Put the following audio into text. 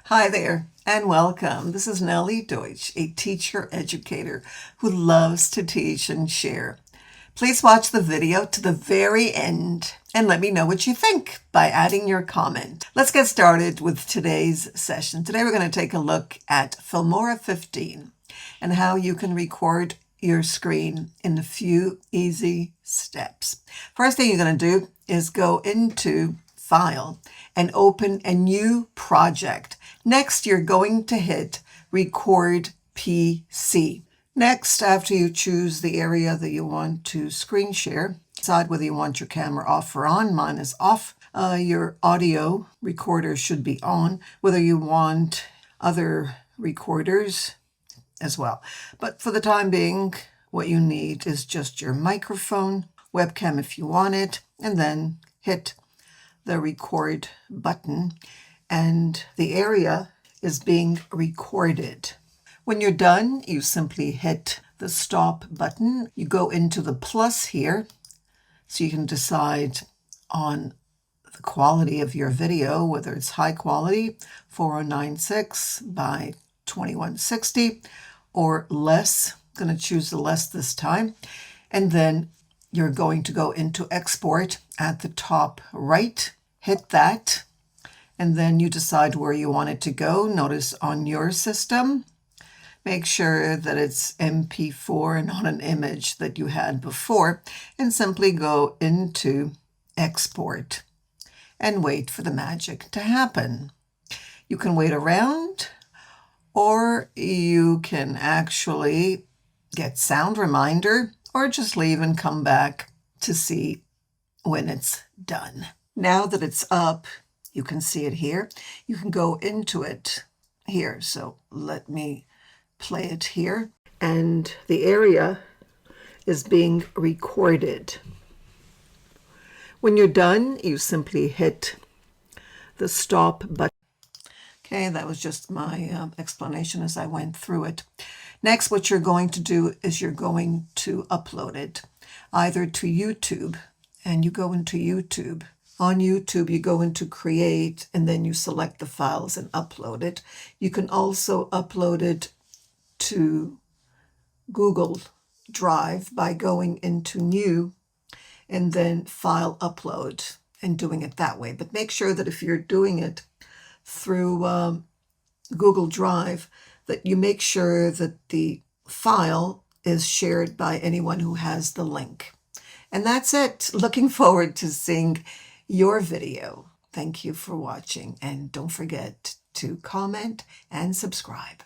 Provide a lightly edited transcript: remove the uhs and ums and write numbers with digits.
Hi there and welcome. This is Nellie Deutsch, a teacher educator who loves to teach and share. Please watch the video to the very end and let me know what you think by adding your comment. Let's get started with today's session. Today we're going to take a look at Filmora 15 and how you can record your screen in a few easy steps. First thing you're going to do is go into File and open a new project. Next, you're going to hit Record PC. Next, after you choose the area that you want to screen share, decide whether you want your camera off or on. Mine is off. Your audio recorder should be on, whether you want other recorders as well. But for the time being, what you need is just your microphone, webcam if you want it, and then hit the record button, and the area is being recorded. When you're done, you simply hit the stop button. You go into the plus here so you can decide on the quality of your video, whether it's high quality 4096 by 2160 or less. I'm going to choose the less this time. And then you're going to go into export at the top right, hit that, and then you decide where you want it to go. Notice on your system, make sure that it's MP4 and not an image that you had before, and simply go into export and wait for the magic to happen. You can wait around, or you can actually get sound reminder, or just leave and come back to see when it's done. Now that it's up, you can see it here. You can go into it here. So let me play it here. And the area is being recorded. When you're done, you simply hit the stop button. Okay, that was just my explanation as I went through it. Next, what you're going to do is you're going to upload it either to YouTube, and you go into YouTube. On YouTube, you go into Create, and then you select the files and upload it. You can also upload it to Google Drive by going into New and then File Upload and doing it that way. But make sure that if you're doing it through Google Drive, that you make sure that the file is shared by anyone who has the link. And that's it. Looking forward to seeing your video. Thank you for watching, and don't forget to comment and subscribe.